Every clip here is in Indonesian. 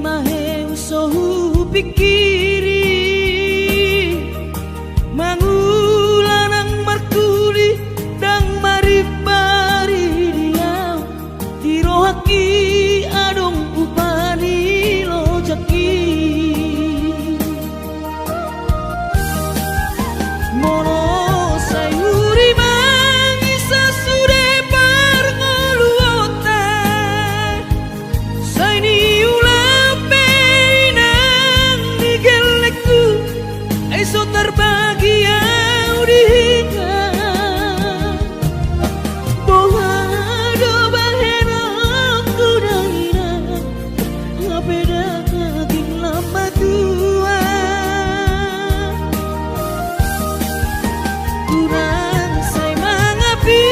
mahe usohu pikiri mangulanang markuri dang maribari dia tirohaki adong upani lojaki mono sayuri mangisa sude parngoluota saini ulape nang digeleku eso terbahagia udika boha do bahena kudaina ngapeda kaging lama tua kurang say mangapi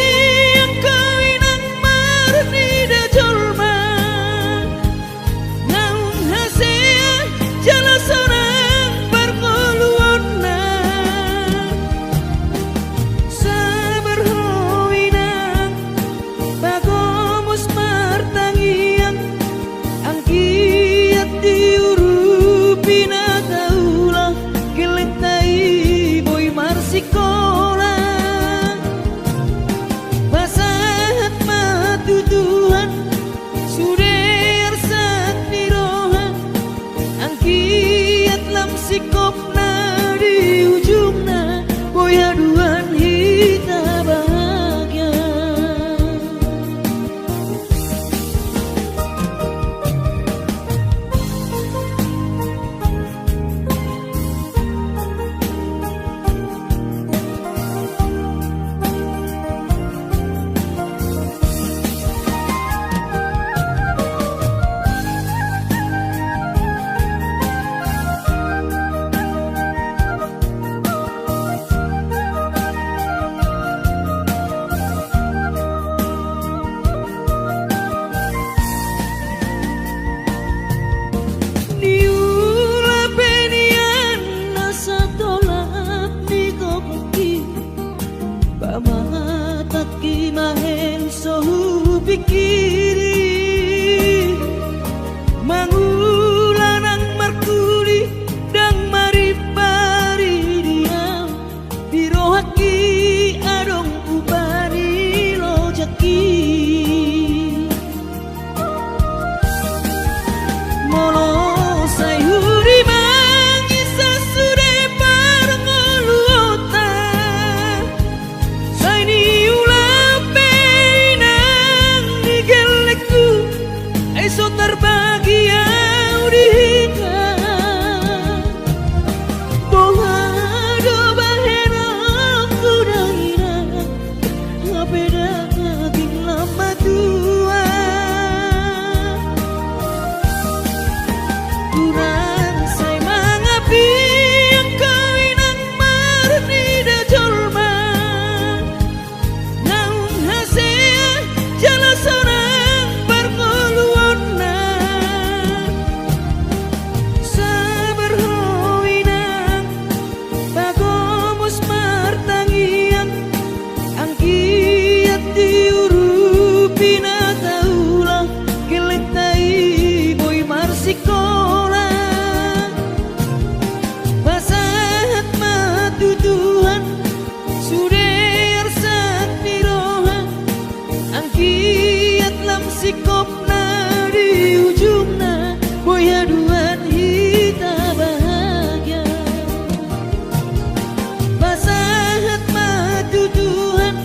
ang kawinang marni da jolma naung hasea jala sorang parngoluonna sabar hoinang bagomus martangiang ang kiat diurupi na kaulah kelentai boy marsikola basahat matutuhan suder sat niroha ang kiat lam sikopna di ujungna boy aduan hita bahagia niula penian nasa tolak ni kokoki pamataki mahen sohu pikiri mangulanang markuri dang maribari dia dirohaki adong ubani lojaki mono sayuri mangisa sude parngoluota saini ulape nang digeleku eso terbahagia udika boha do bahena kudaina ngapeda kaging lama tua kurang say mangapi ang kawinang marni da jolma naung hasea jala sorang parngoluonna sabar hoinang bagomus martangiang ang kiat diurupi na kaulah kelentai boy marsikola basahat matutuhan suder sat niroha ang kiat lam sikopna di ujungna boy aduan hita bahagia basahat matutuhan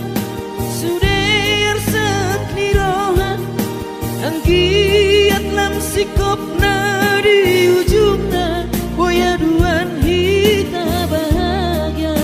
suder sat niroha ang kiat lam sikopna di ujungna boy aduan hita bahagia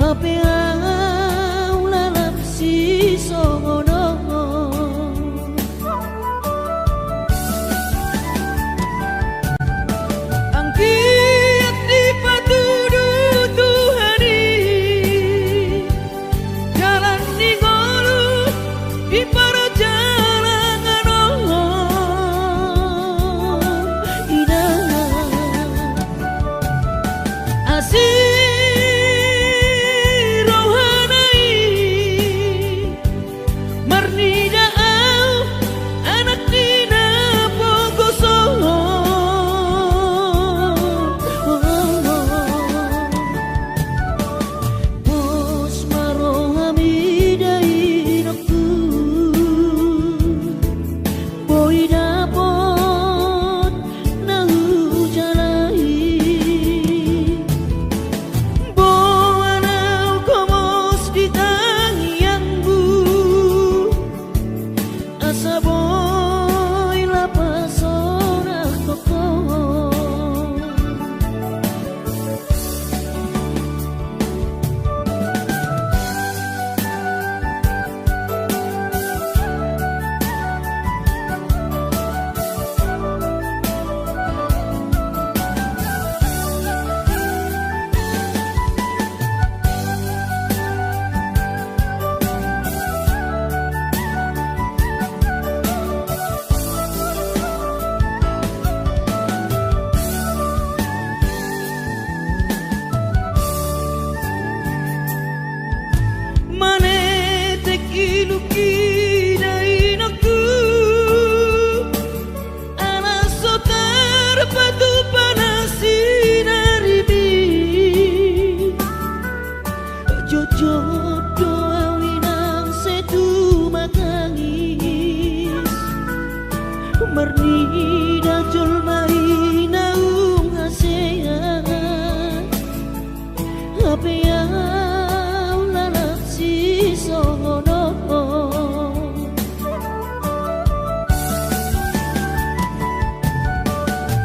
Hape au lalap si songono angkiat di patudu Tuhani jalan di ngolu di para jalangan indah asih Mernida jol mai naung hasean hape au lalap si songono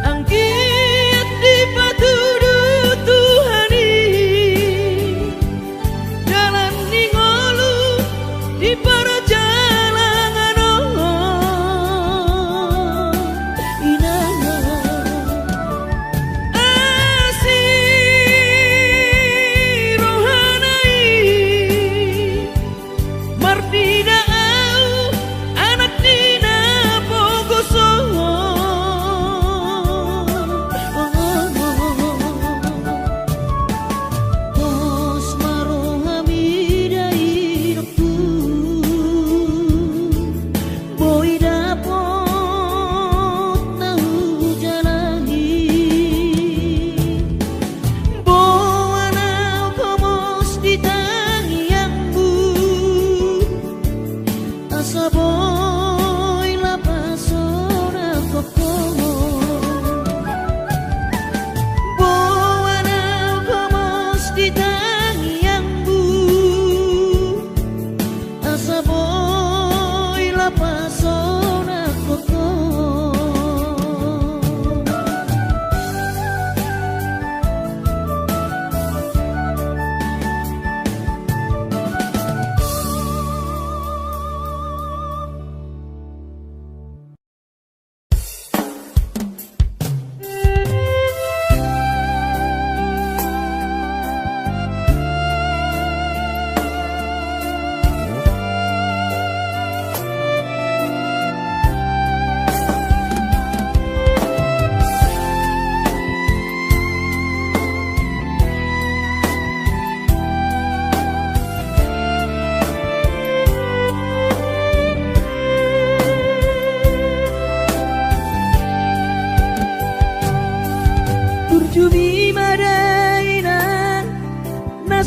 angkiat di patudu Tuhani jalan di ngolu di para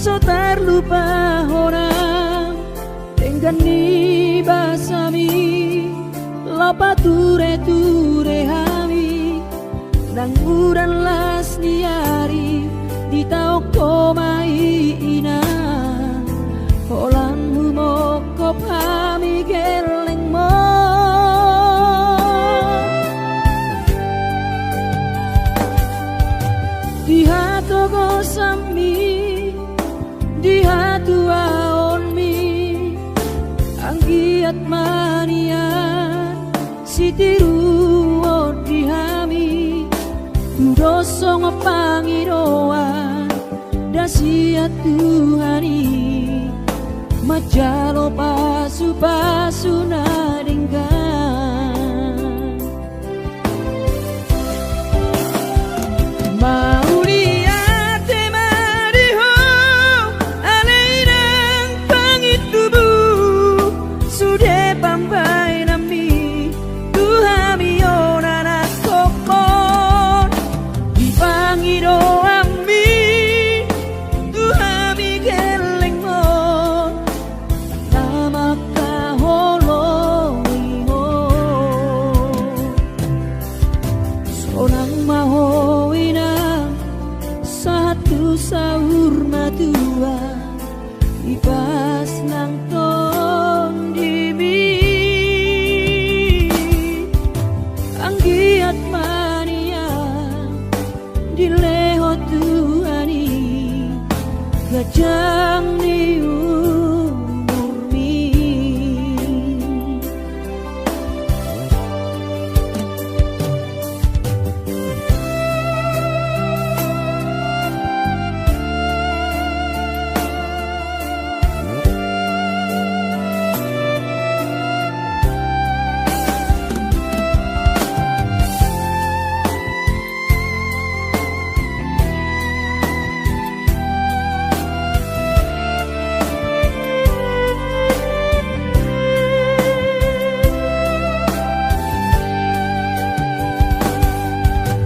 so terlupa orang dengan ni basami lapa ture hami nang uran las niari di tau komai ina holang mokop hami geleng mo di hatogo sami di anggiat manian sitiru dihami doso ngepangiroan dasiat Tuhani majalo pasu-pasu naringgan mau lihat temariho alairang pangitubu sudah pampai nami Tuhami onana kokon dipangiro ami Tuhami gelengmon nama kaholoiho sonang mahoinang satu sahur matua ibas nang ton dimi anggiat mania dileho Tuhani gajang ni umurmi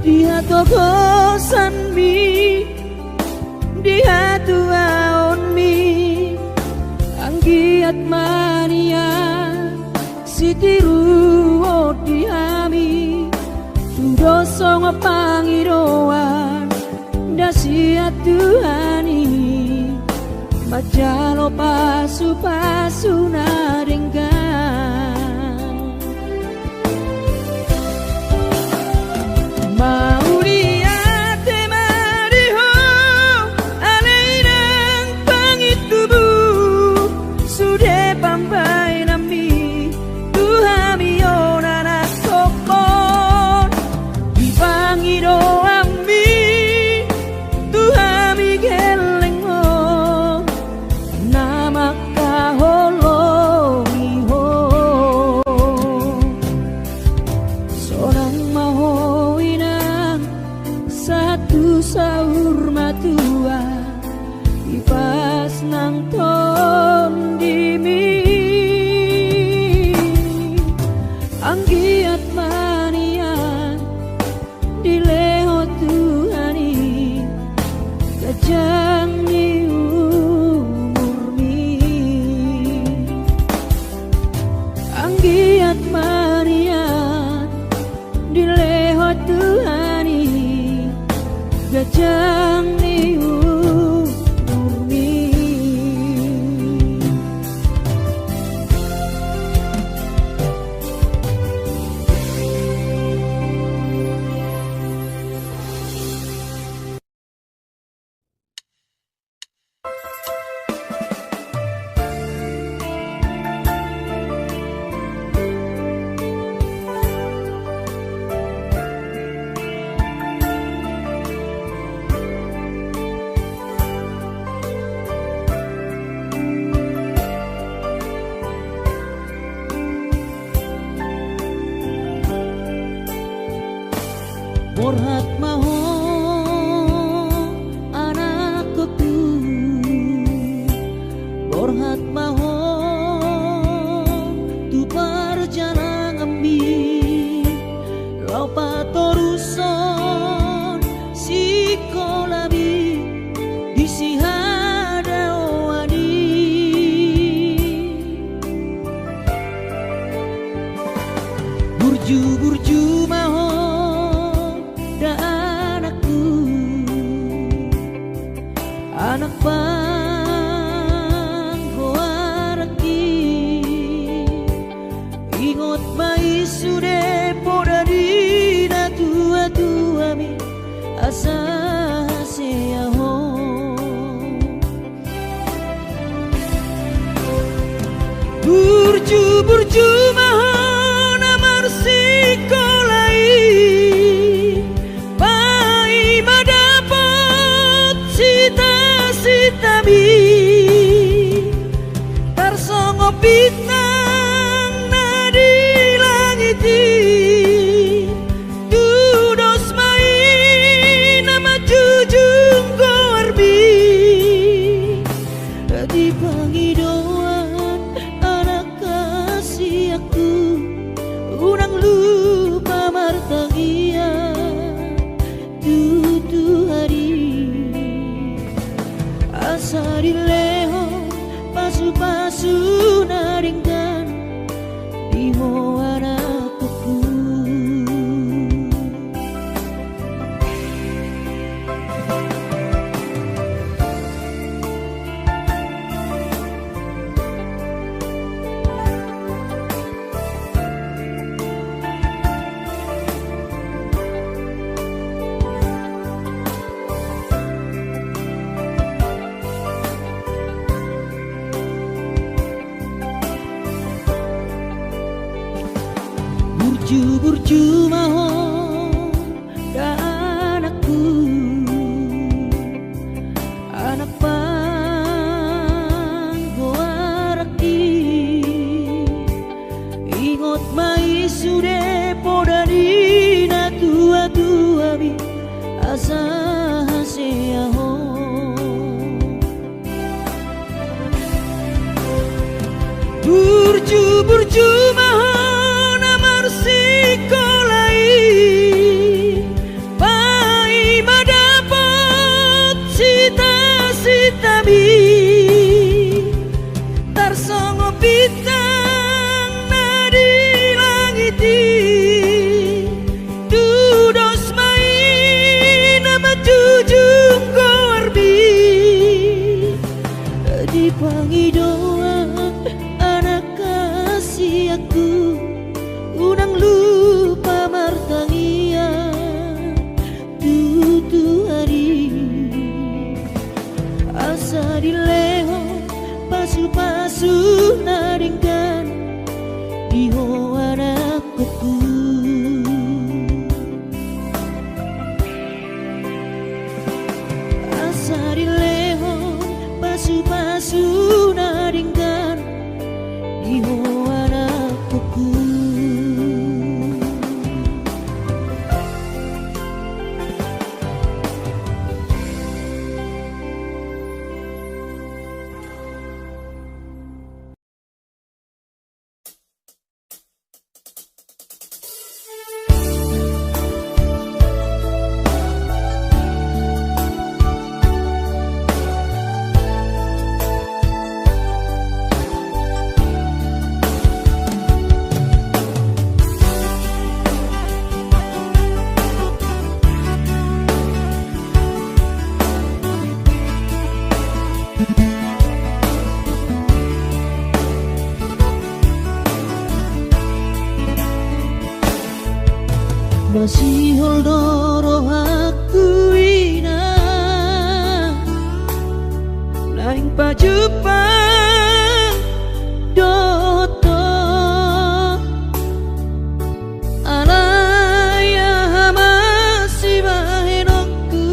dia togosan mi dia tuaon mi anggiat mania sitiru dihami doso ngepangiroan dasiat Tuhani majalo pasu-pasu naringgan mau lihat temariho alairang pangitubu sudah pampai nami Tuhami onana kokon dipangiro ami Tuhami gelengmon nama kaholoiho sonang mahoinang satu sahur matua ibas nang ton dimi anggiat manian dileho Tuhani gajang ni umurmi anggiat manian dileho Tuhani gajang ni umurmi Borhat maho anakku Borhat maho tu perjalanan ambi lopa toruson si kolabi isi hada wadi burju maho anak panggoaraki ingot mai sude poda dina tua mi asa seaho Burju-burju mahon amar sikolai pai madapot sita-sitami tarsongo bintang nadi langiti dudos main nama jujung gorbi di pangidauan anak kasih aku unang lupa martagia tutu hari asa dileho pasu-pasu naringkan di anakku. Burju-burju mahon anakku anak panggoaraki ingot mai sude podadina tua-tua bi asa haseaho burju-burju mahon amar sikolai pai madapot sita-sitami tarsongo bintang nadi langiti dudos main nama jujung gorbi di pangidauan anak kasih aku unang lupa martangia tutu hari asa dileho pasu-pasu naringkan di anakku. Asa dileho pasu-pasu naringkan di anakku. Masih holdoro aku ina naing pajupang doto alaya masih mahenokku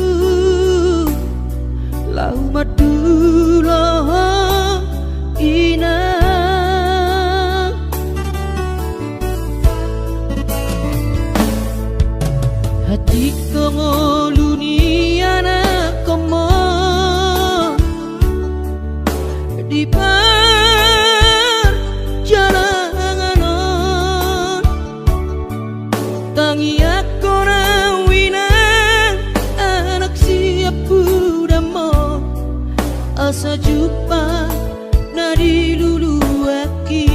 lau madulo ina hati kongoluni anak komo di perjalanan tangi aku rawinan anak siap budamo asa jumpa nadi lulu aki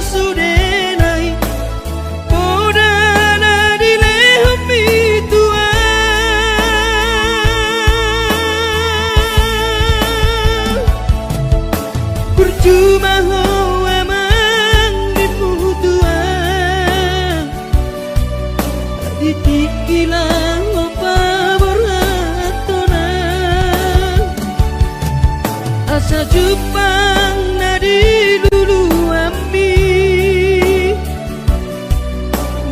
sudah maho emang diputuan ditikilang opa boratonan asa Jepang nadi dulu ambi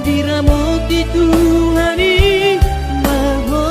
diramoti Tuhani maho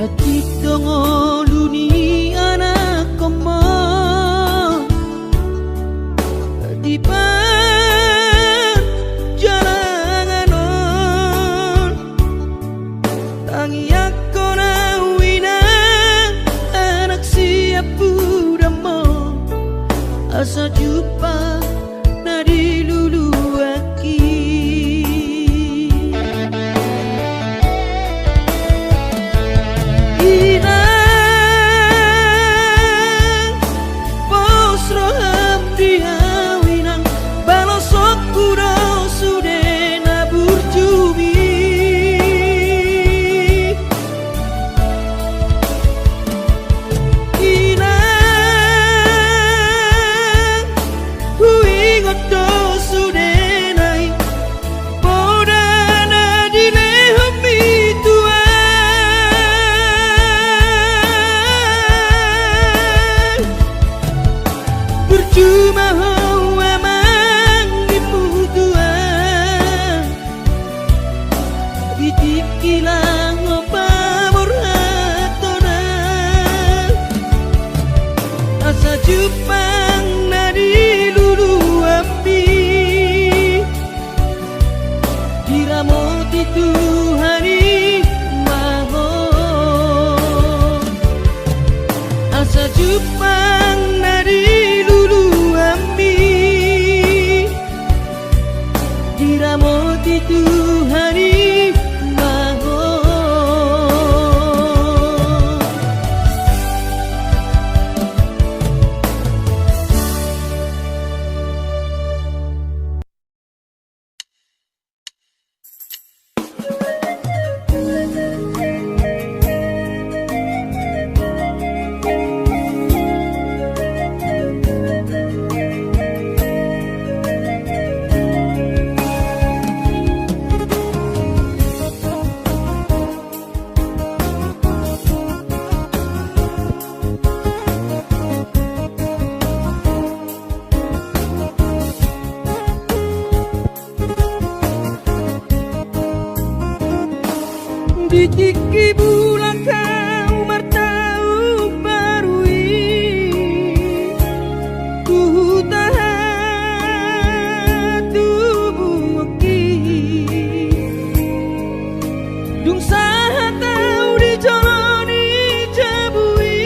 hati dongo dunia anak komo di perjalanan tangi aku nawina anak siap budamo asa jumpa nadi lulu aki cuma ho emang diputuan ditikilang opa boratonan asa Jepang nadi lulu ambi diramoti Tuhani maho asa Jepang nadi diramoti Tuhani maho ditiki bulan kau bertahu barui ku tahan tubuh ki dung saha tau dijalani jabui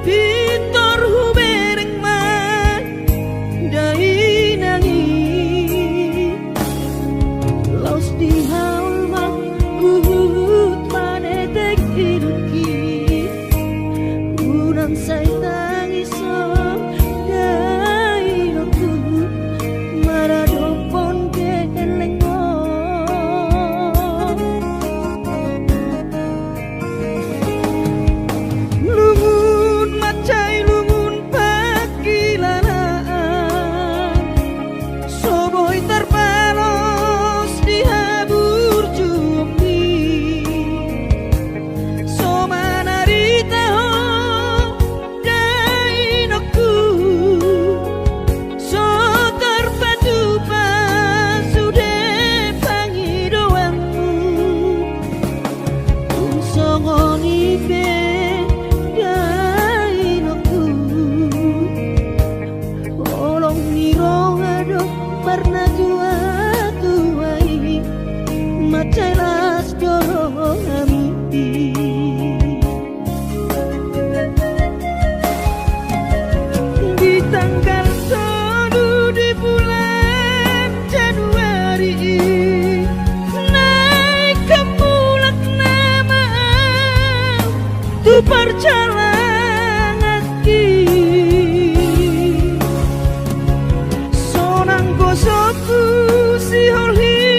pintor hubereng man dai nangi laus di Pernah jua tuai macelas joro perjalanan iki sonang kosoku si holi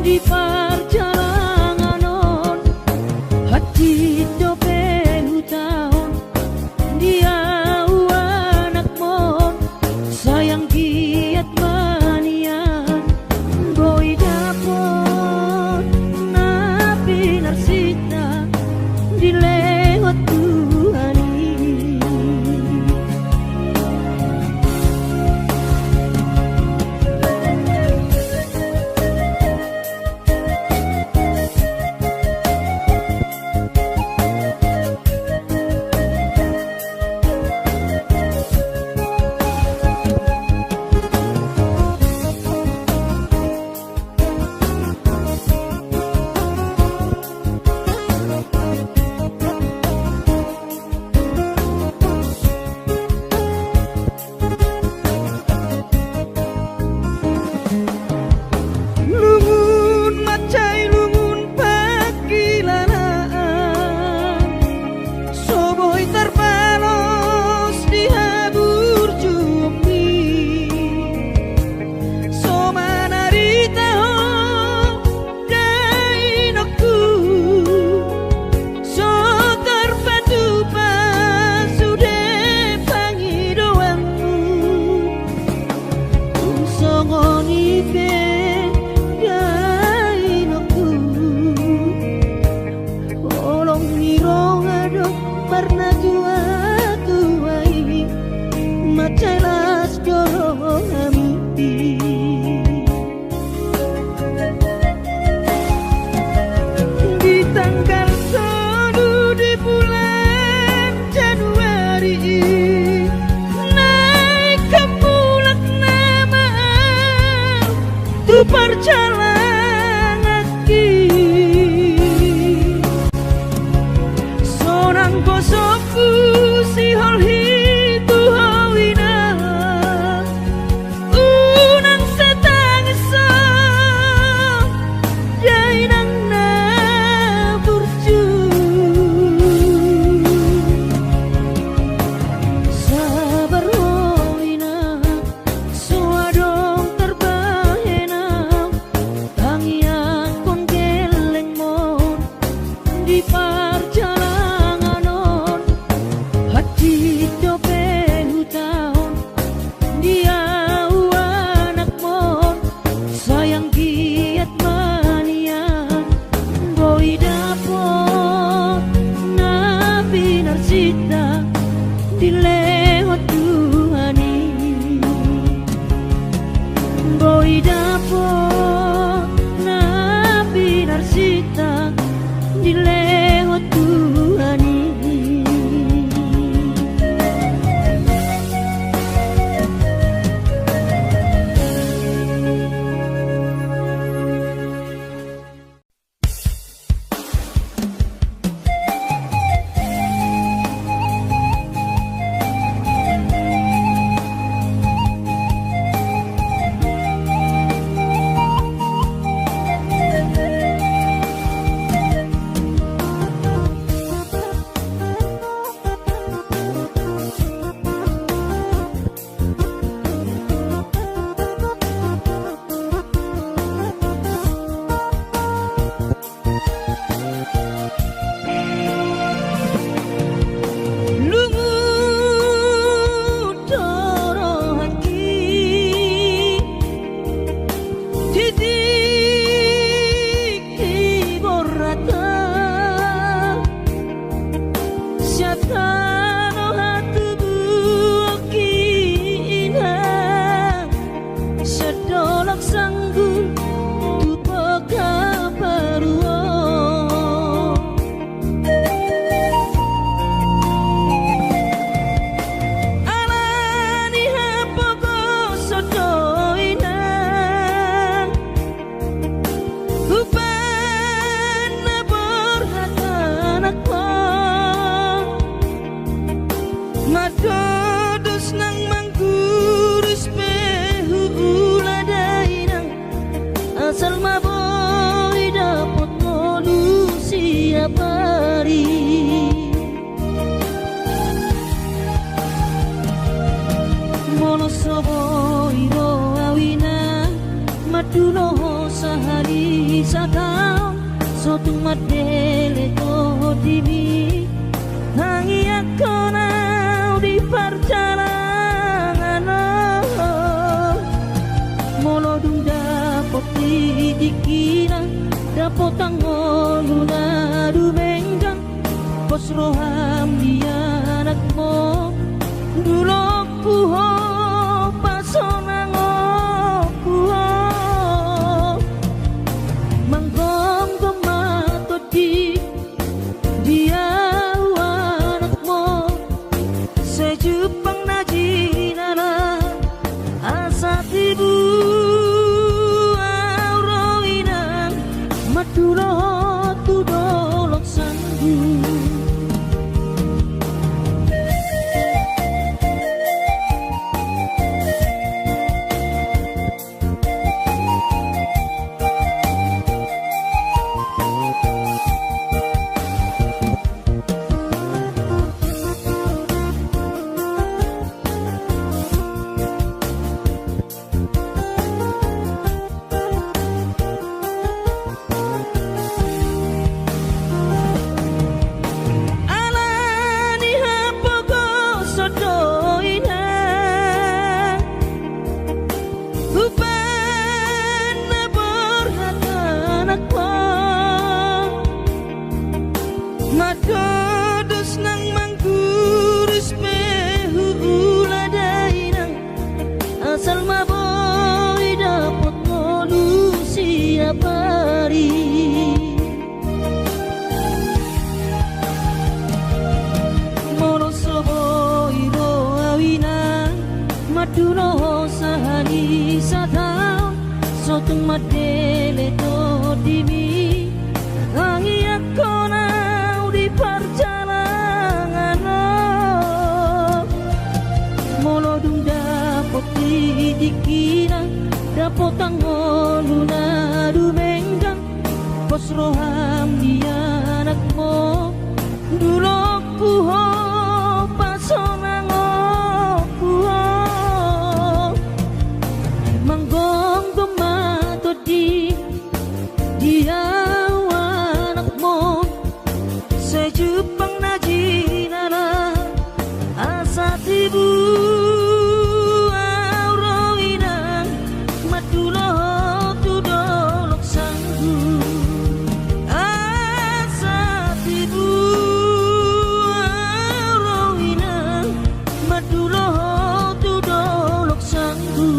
di perjalanan hati dope hutahun dia anak mon sayang giat manian boy dapot napi narsita dilewat Tuhan ini. Di tanggal 1 di bulan Januari naik ke Bulak nama tu perjalanan ki sonang kosoku si holhi Matodos nang mangkurus pehu uladainang asal maboy dapat ngolu siap hari mono soboy do awina maduno sehari satau sotung madele to dimi hangi akona di perjalanan molo dung dapot dikira dapot angoluna dumenggang pos roham dia anakmu dulu kuho pasonang kuho manggong tomato di dia Jepang najinara asat ibu auroinang maturo tudolok sanggu Matodos nang mangkurus pehu uladainang asal maboy dapat ngolu siap hari mono soboy do awina maduno sahani satau sotung madele to dimi hangi akona perjalanan molo dung dapot dikira dapot angoluna dumenggang pos roham dia anakmu dulu kuho pasonang kuho manggong tomato di dia Jepang najinara asat ibu auroinang madulo tudolok sanggu asat ibu auroinang madulo tudolok sanggu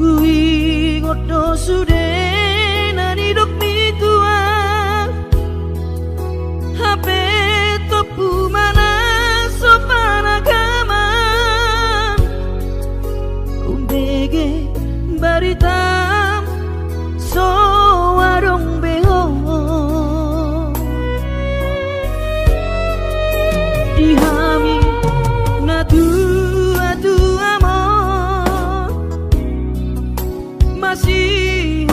Kui ngoto sude nani dok mi tua HP topu mana sopan agama undege baritam so warung beho dihami natu masih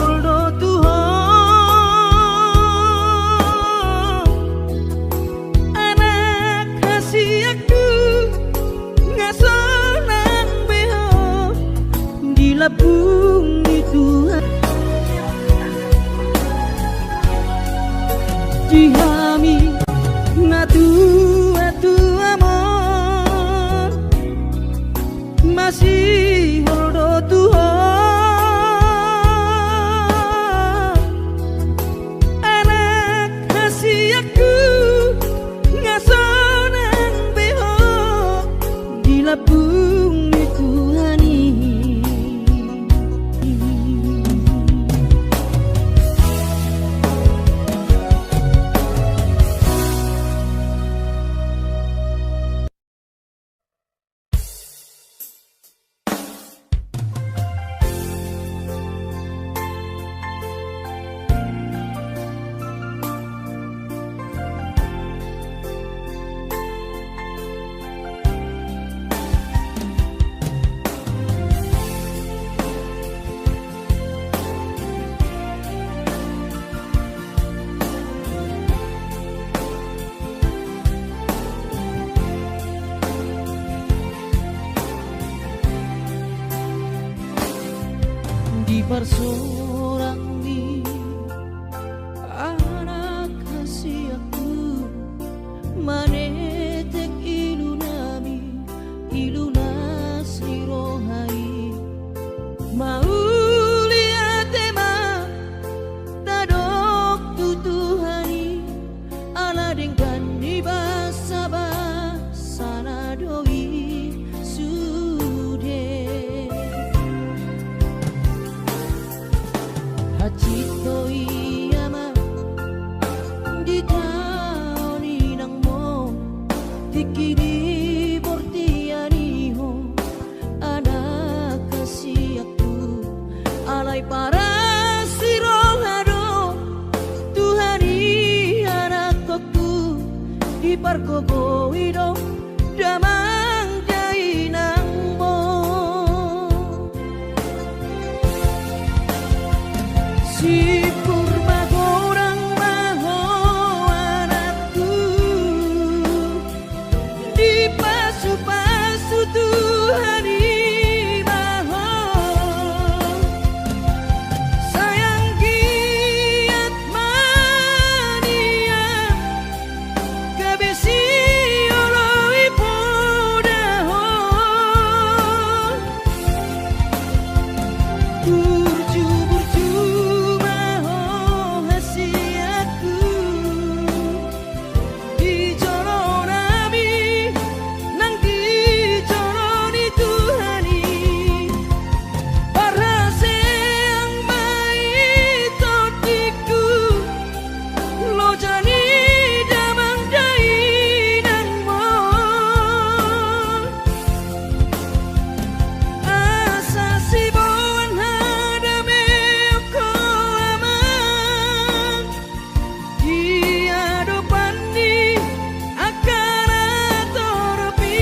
parsorangmi anak kasih aku manetek ilunami ilunas lirohai mau lihat tema tadok tutuhani ala dengan dibasa basana doi sude hachito iyama di taoni nang mo tikiri portiani ho anak kasih aku alay para sirohado Tuhani anak aku di pargogo ido damang jai nang mo si purba gorang maho anakku di pasu-pasu Tuhani maho sayang giat mania kabesi oloi podaho burju-burju maho hasiatku di joronami nang di joroni Tuhani parase ang maitotiku lo jani damang dai nang mo asa sibuan hadame ko amang dia dopani akara toropi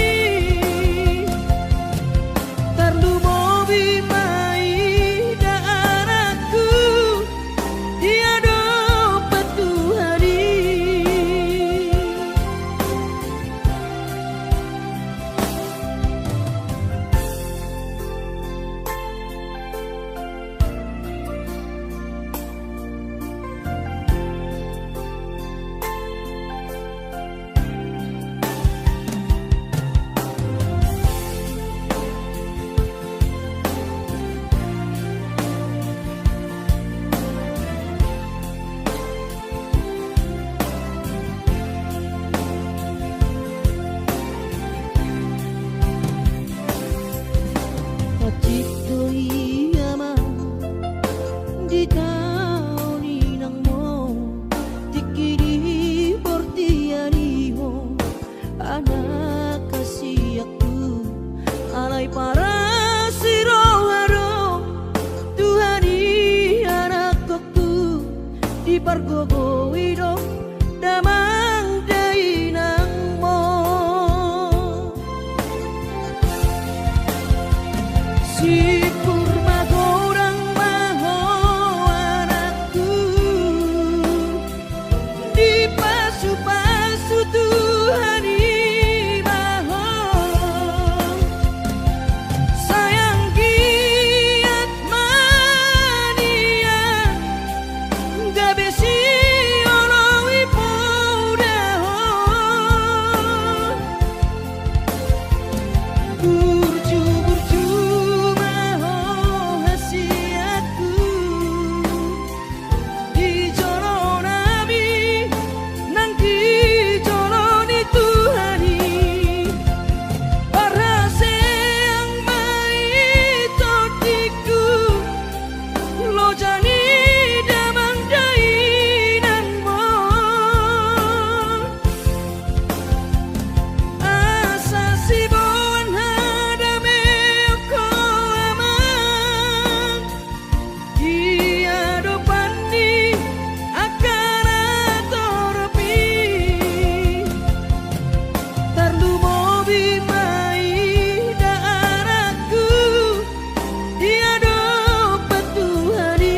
tarlu mobi mai daaraku dia dopat Tuhani hachito iyama di taoni nang mo tikiri portiani ho anak kasih aku alay para sirohado Tuhani anak aku di pargogo ido damang dai nang mo si purba gorang maho anakku di pasu-pasu Tuhani maho sayang giat mania gabesi oloi podaho burju-burju maho hasiatku di joronami nang di joroni Tuhani parase ang maitotiku lo jani damang dai nang mo asa sibuan hadame ko amang dia dopani akara toropi tarlu mobi mai daaraku dia dopat Tuhani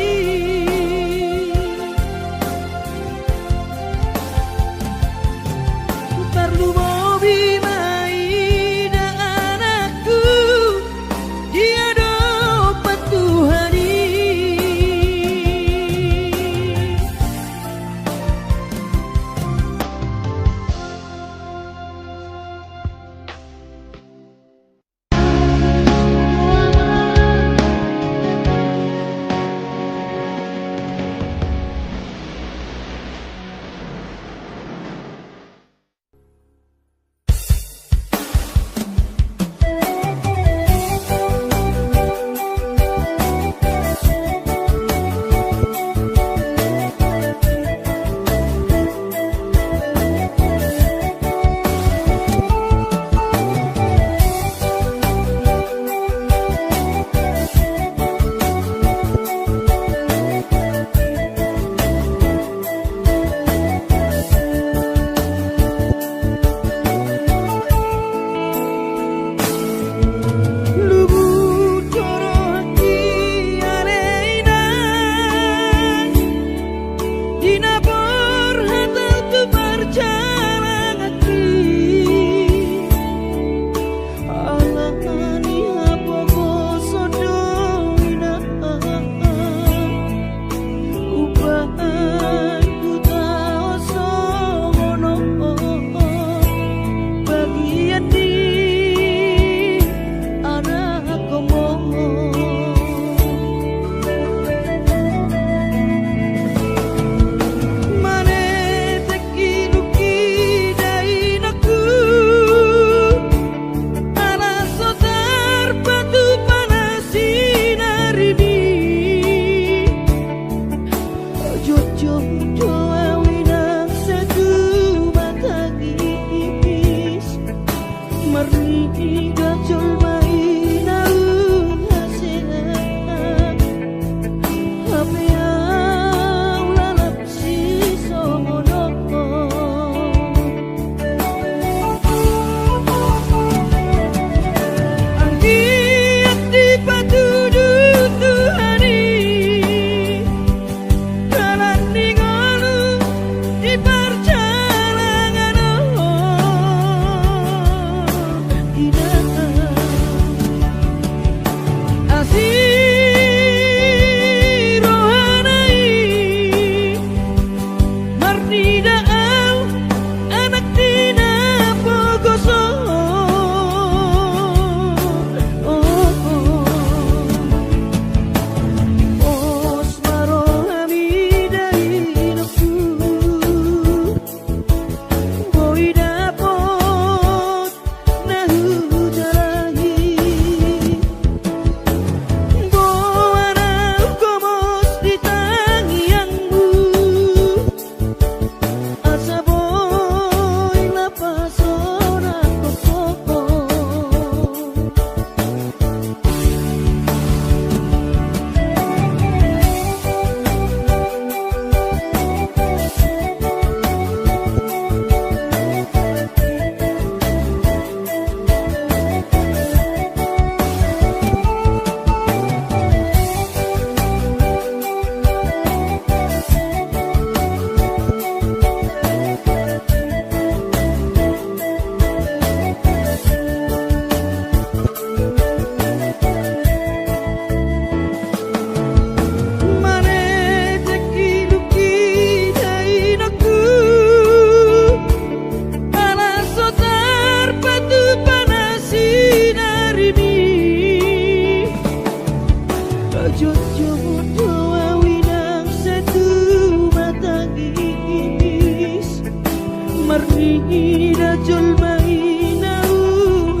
rajul maina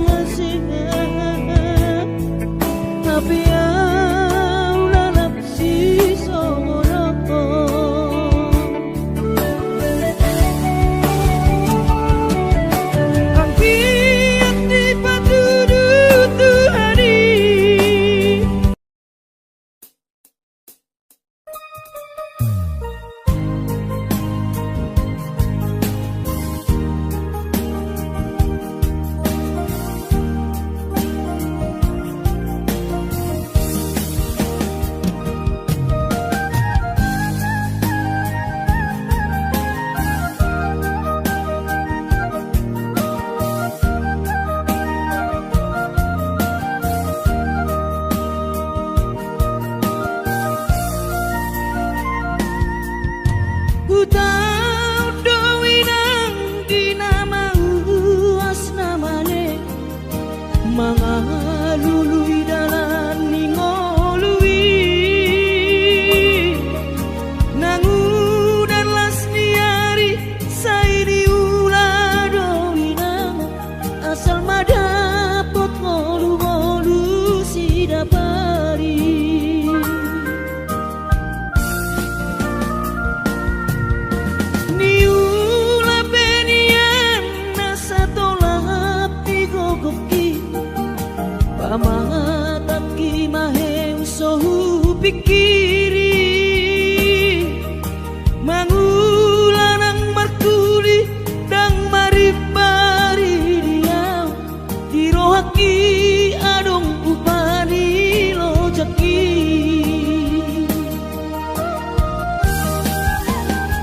hasina tapi aula nafsi soroko angki ati patudu Tuhani Utau dowinang dinamau asnamane mangalului dalan ningolui nangudan lasniari saidi ula dowinang asal madapot ngolu-ngolu sidapari Pamataki maheng sohu pikiri mangulanang martuli dang maribari diau dirohaki adong upani lojaki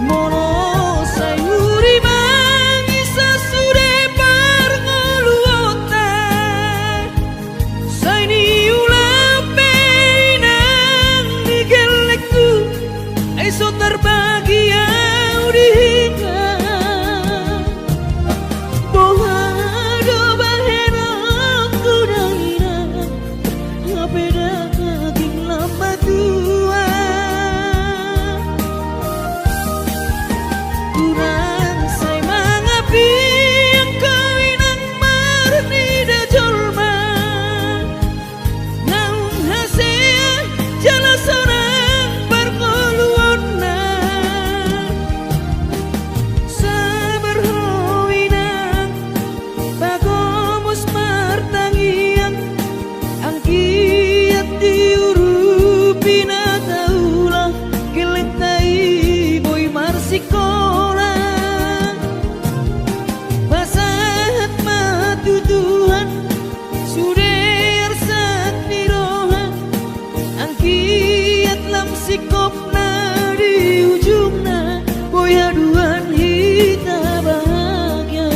mono sayuri mangi sasude parngoluota saini ulape nang digelekku esok terbahagia udihika bohado bahenang kudangina ngapeda kaging lambat tua kurang say mangapi ang kawinang marni da jolma naung hasea jalasanang parkoluonna sabar howinang bagomus martangiang ang kiat diurupina taulah kelentai boy marsikola basahat matutuhan suder sat mirohan ang kiat lam sikopna di ujungna boy aduan hita bahagia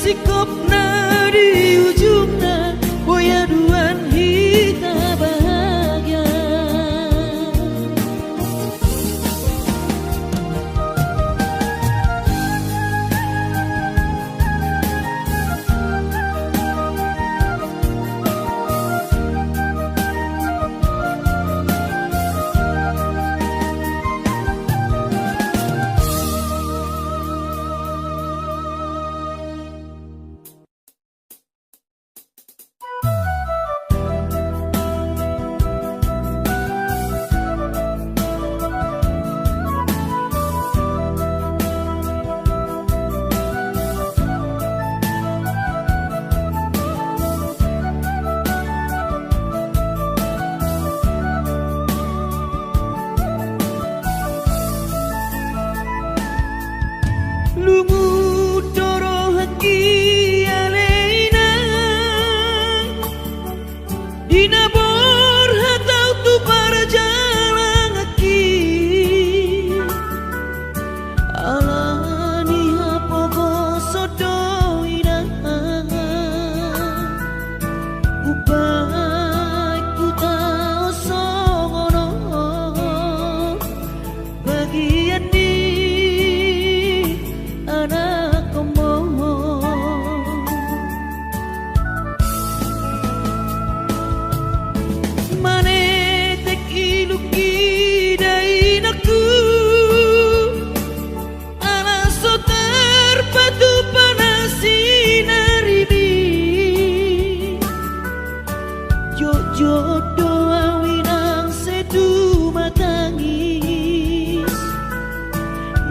sikapna di ujungna boya duan kita bahagia. Lumut doro haki aleina dinabor hatau tu parjalang haki alani hapogo sodoina upai ku tau songono bagian di anak komo mane tek iluki dainaku ala sotar patu panasi naribi jojo doa winang sedu matangis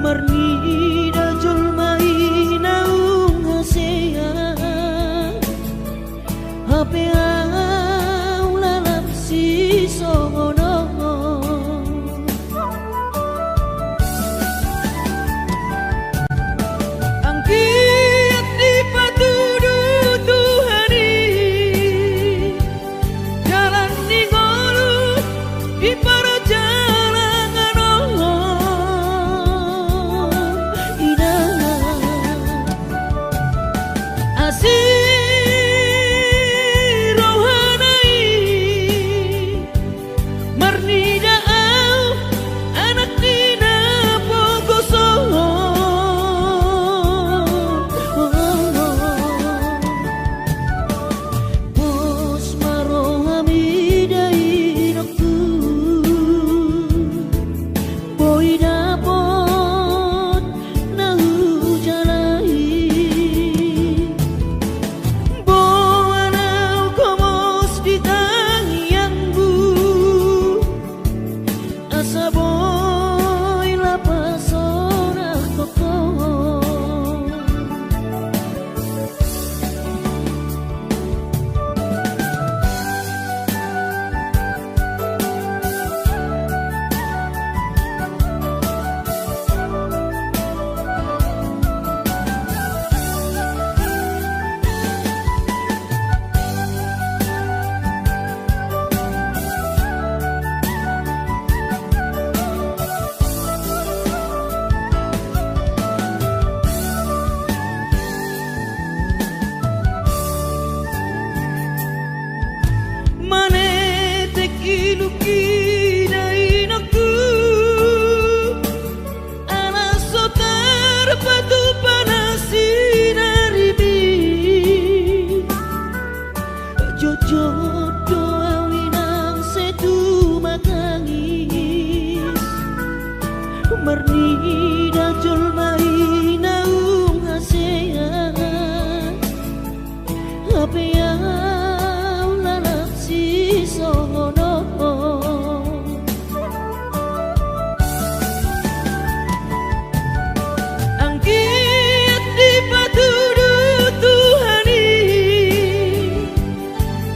marni hape au lalap si songono angkiat di patudu Tuhani jalan ningolu di parajalangan indah asih Marni dajul mai naung hasean hape au lalap si songono angkiat di patudu Tuhani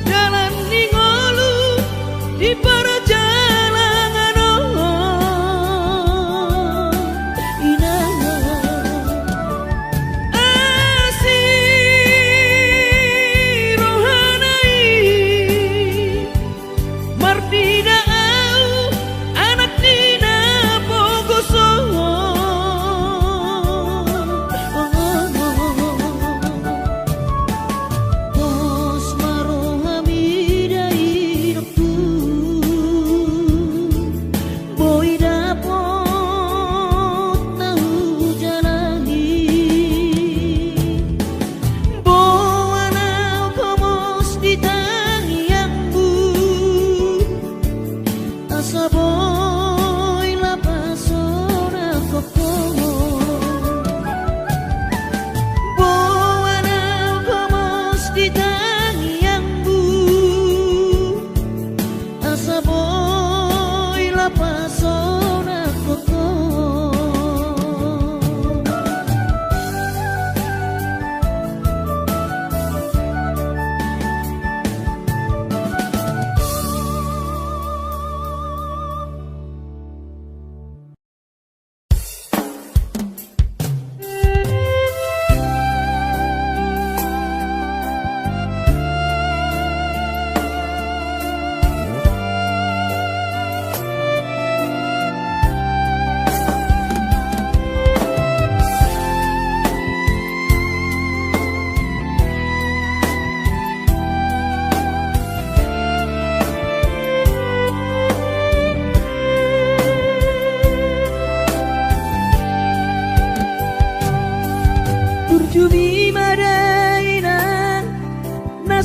jalan ningolu di parajalangan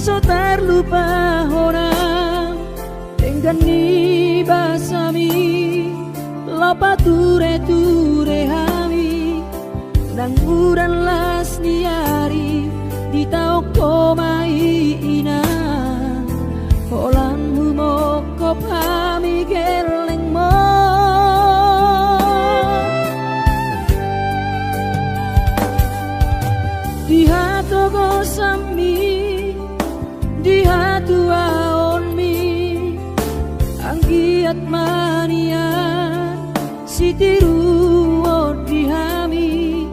so terlupa orang dengan ni basami lopa ture hami nang uran las niari di tau komai ina holanmu mokop hami geleng mo di hatu gosami di hatu aonmi anggiat mania sitiru di hami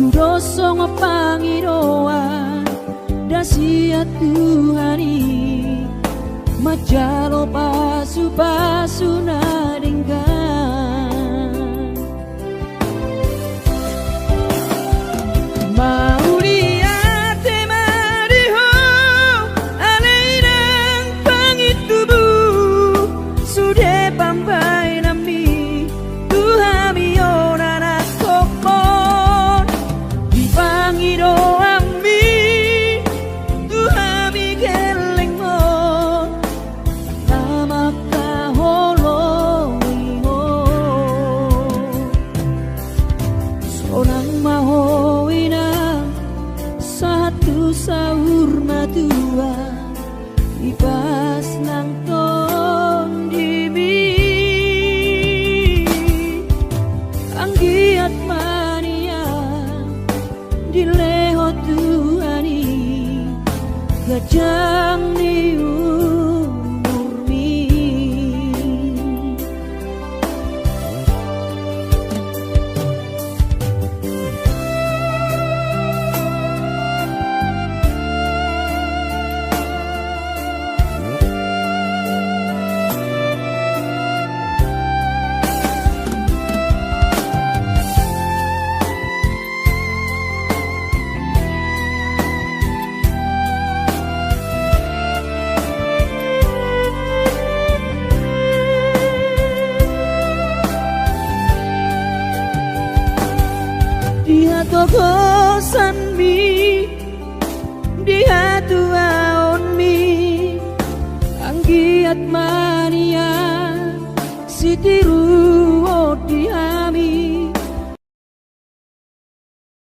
doso ngopangiroan dasia Tuhani majalo pasu nadinggan mau lihat temadiho alainang pangitubu sudah pampai nami Tuhami onana kopon dipangido ami Tuhami geleng mo nama kaholoingo sonang mahoina satu sahur matua ipas nang ton dimi anggiat mania dileho Tuhani gajang ni umurmi dia togosan mi dia tuaon mi anggiat mania sitiru